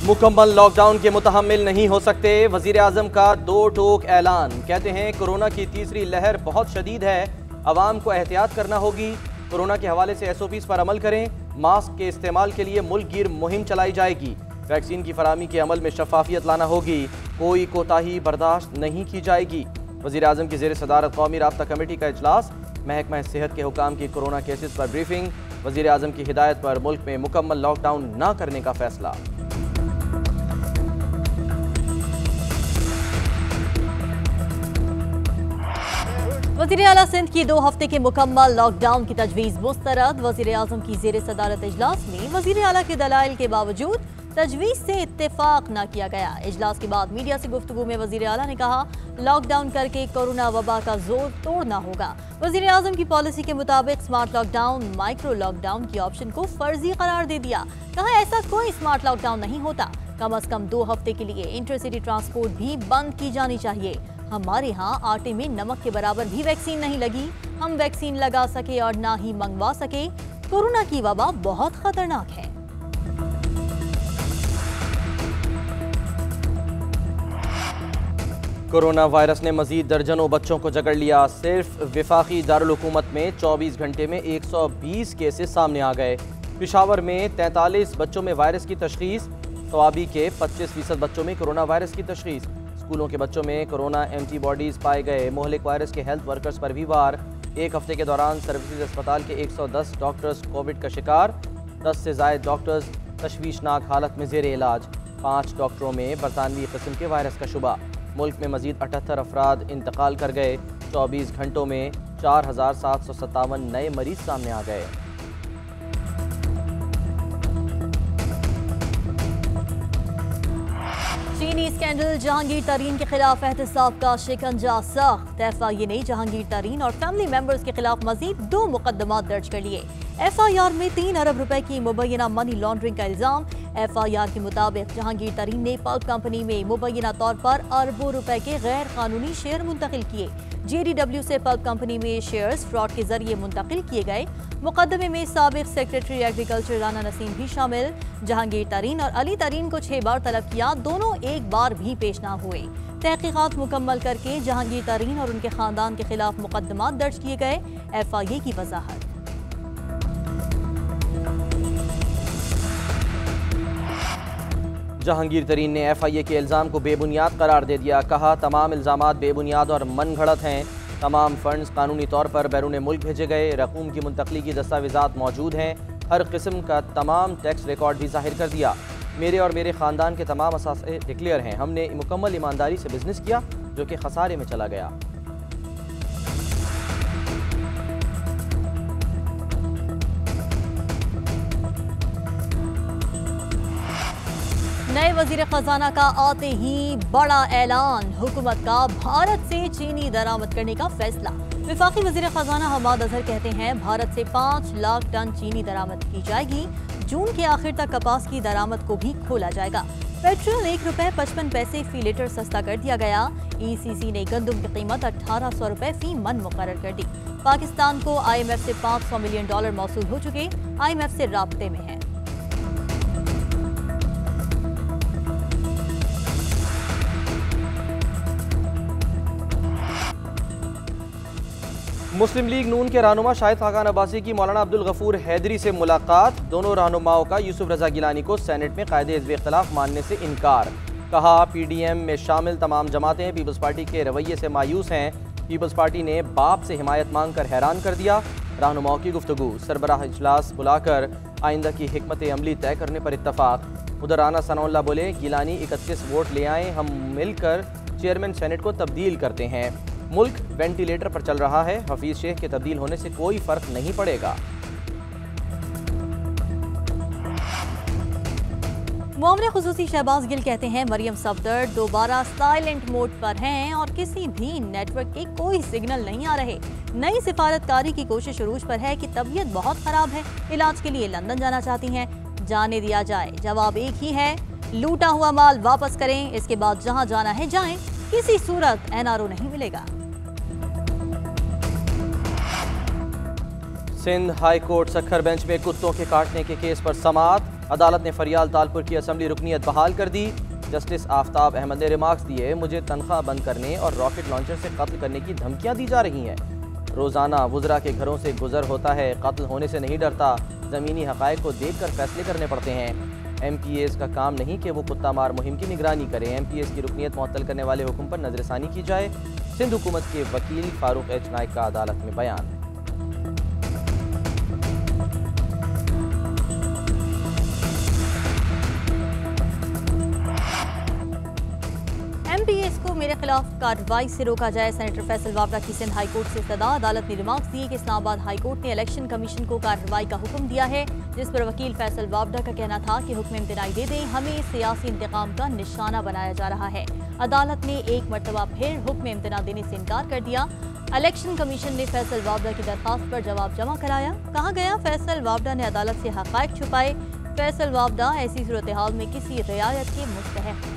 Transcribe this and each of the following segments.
मुकम्मल लॉकडाउन के मुतहम्मिल नहीं हो सकते। वजीर आजम का दो टोक ऐलान। कहते हैं कोरोना की तीसरी लहर बहुत शदीद है, अवाम को एहतियात करना होगी। कोरोना के हवाले से SOPs पर अमल करें। मास्क के इस्तेमाल के लिए मुल्क गिर मुहिम चलाई जाएगी। वैक्सीन की फराहमी के अमल में शफाफियत लाना होगी। कोई कोताही बर्दाश्त नहीं की जाएगी। वजीर आजम की ज़ेर सदारत कौमी राब्ता कमेटी का इजलास। महकमा सेहत के हुकाम की कोरोना केसेस पर ब्रीफिंग। वजीर आजम की हिदायत पर मुल्क में मुकम्मल लॉकडाउन न करने का फैसला। वज़ीर आला सिंध की 2 हफ्ते के मुकम्मल लॉकडाउन की तजवीज़ मुस्तरद। वज़ीर आज़म की ज़ेर सदारत इजलास में वज़ीर आला के दलाइल के बावजूद तजवीज़ से इत्तेफाक न किया गया। इजलास के बाद मीडिया से गुफ्तगू में वज़ीर आला ने कहा, लॉकडाउन करके कोरोना वबा का जोर तोड़ना होगा। वज़ीर आज़म की पॉलिसी के मुताबिक स्मार्ट लॉकडाउन माइक्रो लॉकडाउन की ऑप्शन को फर्जी करार दे दिया। कहा ऐसा कोई स्मार्ट लॉकडाउन नहीं होता। कम अज कम 2 हफ्ते के लिए इंटरसिटी ट्रांसपोर्ट भी बंद की जानी चाहिए। हमारे यहाँ आटे में नमक के बराबर भी वैक्सीन नहीं लगी। हम वैक्सीन लगा सके और ना ही मंगवा सके। कोरोना की वबा बहुत खतरनाक है। कोरोना वायरस ने मजीद दर्जनों बच्चों को जकड़ लिया। सिर्फ विफाकी दारुल हुकूमत में 24 घंटे में 120 केसेस सामने आ गए। पेशावर में 43 बच्चों में वायरस की तशखीस। तवाबी के 25% बच्चों में कोरोना वायरस की तशखीस। स्कूलों के बच्चों में कोरोना एंटीबॉडीज पाए गए। मोहलिक वायरस के हेल्थ वर्कर्स पर भी वार। 1 हफ्ते के दौरान सर्विसेज अस्पताल के 110 डॉक्टर्स कोविड का शिकार। 10 से ज़ायद डॉक्टर्स तशवीशनाक हालत में ज़ेर इलाज। 5 डॉक्टरों में बरतानवी किस्म के वायरस का शुबा। मुल्क में मजीद 78 अफराद इंतकाल कर गए। 24 घंटों में 4757 नए मरीज सामने आ गए। चीनी स्कैंडल, जहांगीर तरीन के खिलाफ एहतसाब का शिकंजा सख्त। FIA ने जहांगीर तरीन और फैमिली मेंबर्स के खिलाफ मजीद 2 मुकदमात दर्ज कर लिए। FIR में 3 अरब रुपए की मुबैना मनी लॉन्ड्रिंग का इल्जाम। FIR के मुताबिक जहांगीर तरीन ने पल्प कंपनी में मुबैना तौर पर अरबों रुपए के गैर कानूनी शेयर मुंतकिल किए। JDW से पल्प कंपनी में शेयर्स फ्रॉड के जरिए मुंतकिल किए गए। मुकदमे में साबिक सेक्रेटरी एग्रीकल्चर राना नसीम भी शामिल। जहांगीर तरीन और अली तरीन को 6 बार तलब किया, दोनों एक बार भी पेश न हुए। तहकीकात मुकम्मल करके जहांगीर तरीन और उनके खानदान के खिलाफ मुकदमात दर्ज किए गए। FIA की वजाहत। जहांगीर तरीन ने FIA के इल्ज़ाम को बेबुनियाद करार दे दिया। कहा, तमाम इल्ज़ामात बेबुनियाद और मन घड़त हैं। तमाम फंड्स कानूनी तौर पर बैरून मुल्क भेजे गए। रकूम की मुंतकली की दस्तावेज़ात मौजूद हैं। हर किस्म का तमाम टैक्स रिकॉर्ड भी जाहिर कर दिया। मेरे और मेरे ख़ानदान के तमाम असासे डिक्लेयर हैं। हमने मुकम्मल ईमानदारी से बिजनेस किया जो कि खसारे में चला गया। नए वजीर खजाना का आते ही बड़ा ऐलान। हुकूमत का भारत से चीनी दरामद करने का फैसला। विफाकी वजीर खजाना हमाद अजहर कहते हैं, भारत से 5 लाख टन चीनी दरामद की जाएगी। जून के आखिर तक कपास की दरामद को भी खोला जाएगा। पेट्रोल 1 रुपए 55 पैसे फी लीटर सस्ता कर दिया गया। ECC ने गंदम की कीमत 1800 रुपए फी मन मुकर्रर कर दी। पाकिस्तान को IMF से $500 मिलियन मौसूल हो चुके। IMF से राब्ते में है। मुस्लिम लीग नून के रहनुमा शाहिद खाकान अब्बासी की मौलाना अब्दुल गफूर हैदरी से मुलाकात। दोनों रहनुमाओं का यूसुफ रजा गिलानी को सेनेट में कायदे हिज़्ब इख्तिलाफ मानने से इनकार। कहा, PDM में शामिल तमाम जमातें पीपल्स पार्टी के रवैये से मायूस हैं। पीपल्स पार्टी ने बाप से हिमायत मांग कर हैरान कर दिया। रहनुमाओं की गुफ्तगू। सरबराह इजलास बुलाकर आइंदा की हिकमत अमली तय करने पर इत्तफाक। उधर राना सनाउल्लाह बोले, गिलानी 31 वोट ले आए, हम मिलकर चेयरमैन सेनेट को तब्दील करते हैं। मुल्क वेंटिलेटर पर चल रहा है। हफीज शेख के तब्दील होने से कोई फर्क नहीं पड़ेगा। मामले खुसूसी शहबाज गिल कहते हैं, मरियम सफदर दोबारा साइलेंट मोड पर हैं और किसी भी नेटवर्क के कोई सिग्नल नहीं आ रहे। नई सिफारतकारी की कोशिश अरूज पर है कि तबीयत बहुत खराब है, इलाज के लिए लंदन जाना चाहती हैं। जाने दिया जाए। जवाब एक ही है, लूटा हुआ माल वापस करें। इसके बाद जहां जाना है जाएं। किसी सूरत NRO नहीं मिलेगा। Sindh high court Sukkur bench में कुत्तों के काटने के केस पर समाअत। अदालत ने फरियाल तालपुर की असम्बली रुकनीत बहाल कर दी। जस्टिस आफ्ताब अहमद ने रिमार्क्स दिए, मुझे तनख्वाह बंद करने और रॉकेट लॉन्चर से कत्ल करने की धमकियां दी जा रही हैं। रोज़ाना वुज़रा के घरों से गुजर होता है, कत्ल होने से नहीं डरता, ज़मीनी हक़ाइक़ को देख कर फैसले करने पड़ते हैं। MPAs का काम नहीं कि वो कुत्ता मार मुहिम की निगरानी करें। MPAs की रुकनीत मुअत्तल करने वाले हुक्म पर नजरसानी की जाए। सिंध हुकूमत के वकील फारूक H नाइक का अदालत में बयान। MPAs को मेरे खिलाफ कार्रवाई से रोका जाए, सेनेटर फैसल वावड़ा की सिंध हाई कोर्ट से सदा। अदालत ने रिमार्क्स दिए कि इस्लामाबाद हाई कोर्ट ने इलेक्शन कमीशन को कार्रवाई का हुक्म दिया है, जिस पर वकील फैसल वावड़ा का कहना था कि हुक्म इम्तिनाई दे दें, हमें सियासी इंतकाम का निशाना बनाया जा रहा है। अदालत ने एक मरतबा फिर हुक्म इम्तिना देने से इनकार कर दिया। इलेक्शन कमीशन ने फैसल वावड़ा की दरखास्त पर जवाब जमा कराया। कहा गया, फैसल वावड़ा ने अदालत से हक़ाइक़ छुपाए। फैसल वावड़ा ऐसी सूरत हाल में किसी रियायत के मुस्तहक़।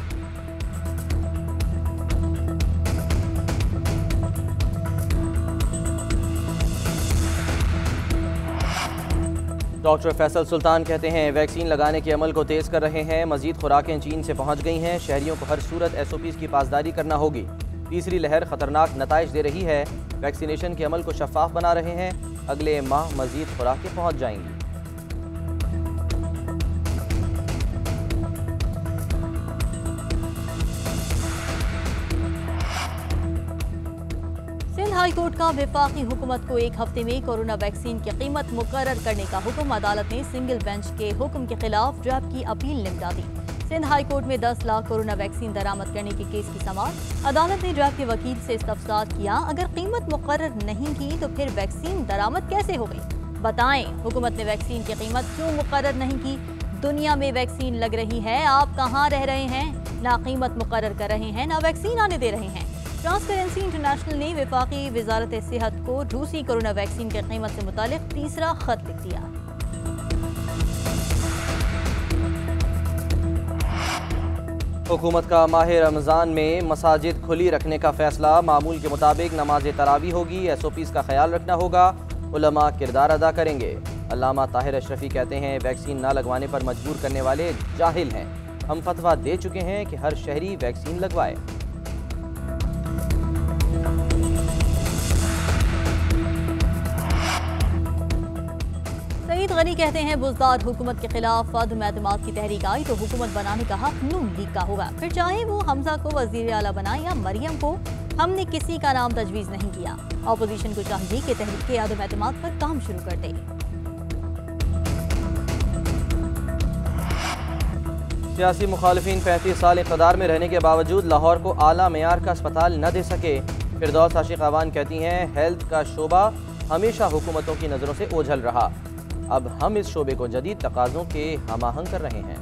डॉक्टर फैसल सुल्तान कहते हैं, वैक्सीन लगाने के अमल को तेज़ कर रहे हैं। मजीद खुराकें चीन से पहुंच गई हैं। शहरियों को हर सूरत SOPs की पासदारी करना होगी। तीसरी लहर खतरनाक नताइज दे रही है। वैक्सीनेशन के अमल को शफाफ बना रहे हैं। अगले माह मजीद खुराकें पहुंच जाएंगी। सिंध हाई कोर्ट का वफाकी हुकूमत को एक हफ्ते में कोरोना वैक्सीन की कीमत मुकर्रर करने का हुक्म। अदालत ने सिंगल बेंच के हुक्म के खिलाफ ड्रैब की अपील निपटा दी। सिंध हाई कोर्ट में 10 लाख कोरोना वैक्सीन दरामद करने के केस की समाअत। अदालत ने ड्रैब के वकील से इस्तफसार किया, अगर कीमत मुकर्रर नहीं की तो फिर वैक्सीन दरामद कैसे हो गई? बताएं, हुकूमत ने वैक्सीन की कीमत क्यों मुकर्रर नहीं की? दुनिया में वैक्सीन लग रही है, आप कहाँ रह रहे हैं? ना कीमत मुकर्रर कर रहे हैं, ना वैक्सीन आने दे रहे हैं। ट्रांसपेरेंसी इंटरनेशनल ने वफाकी वजारत सेहत को रूसी कोरोना वैक्सीन की कीमत से मुतालिक तीसरा खत लिख दिया। हुकूमत का माह रमज़ान में मसाजिद खुली रखने का फैसला। मामूल के मुताबिक नमाज तरावी होगी। SOPs का ख्याल रखना होगा। उलमा किरदार अदा करेंगे। अल्लामा ताहिर अशरफी कहते हैं, वैक्सीन न लगवाने पर मजबूर करने वाले जाहिल हैं। हम फतवा दे चुके हैं कि हर शहरी वैक्सीन लगवाए। सईद गनी कहते हैं, बुज़दार हुकूमत के खिलाफ अदम एतमाद की तहरीक आई तो हुकूमत बनाने का हक नून लीग का होगा, फिर चाहे वो हमजा को वज़ीर आला बनाए या मरियम को। हमने किसी का नाम तजवीज़ नहीं किया। अपोजिशन को चाहिए कि तहरीक अदम एतमाद पर काम शुरू कर दे। सियासी मुखालिफिन 35 साल इक़्तिदार में रहने के बावजूद लाहौर को आला मेयार का अस्पताल न दे सके। फिरदौस आशिक अवान कहती हैं, हेल्थ का शोबा हमेशा हुकूमतों की नज़रों से ओझल रहा। अब हम इस शोबे को जदीद तकाज़ों के हमाहंग कर रहे हैं।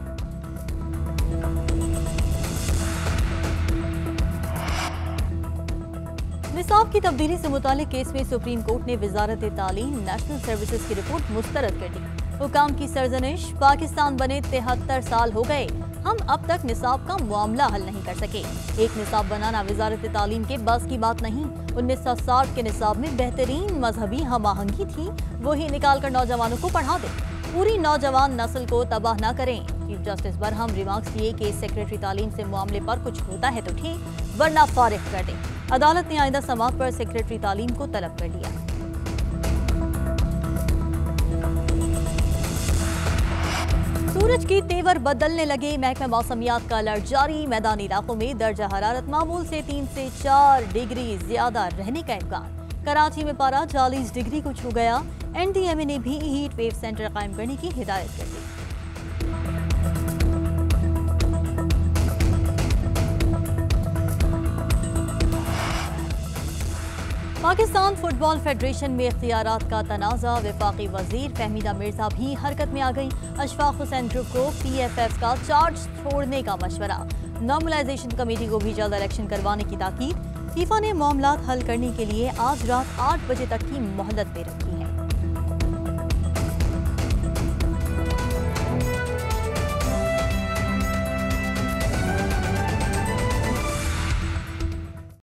निसाब की तब्दीली से मुतालिक केस में सुप्रीम कोर्ट ने वजारत तालीम नेशनल सर्विसेज की रिपोर्ट मुस्तरद कर दी। हुकाम की सरजनिश, पाकिस्तान बने 73 साल हो गए, हम अब तक निसाब का मामला हल नहीं कर सके। एक निसाब बनाना वजारत तालीम के बस की बात नहीं। 1960 के निसाब में बेहतरीन मजहबी हमाहंगी थी, वही निकाल कर नौजवानों को पढ़ा दें। पूरी नौजवान नस्ल को तबाह न करें। चीफ जस्टिस बरहम रिमार्क्स किए कि सेक्रेटरी तालीम से मामले पर कुछ होता है तो ठीक, वरना फारिग कर दें। अदालत ने आइंदा समाअत पर सेक्रेटरी तालीम को तलब कर लिया। सूरज की तेवर बदलने लगे, महकमा मौसमियात का अलर्ट जारी। मैदानी इलाकों में दर्जा हरारत मामूल से 3 से 4 डिग्री ज्यादा रहने का इम्कान। कराची में पारा 40 डिग्री को छू गया। NDMA ने भी हीट वेव सेंटर कायम करने की हिदायत कर दी। पाकिस्तान फुटबॉल फेडरेशन में इख्तियारात का तनाज़ा। वफाकी वजीर फहमीदा मिर्जा भी हरकत में आ गई। अशफाक हुसैन ग्रुप को PFF का चार्ज छोड़ने का मशवरा। नॉर्मलाइजेशन कमेटी को भी जल्द इलेक्शन करवाने की ताकीद। फीफा ने मामलात हल करने के लिए आज रात 8 बजे तक की मोहलत दे रखी है।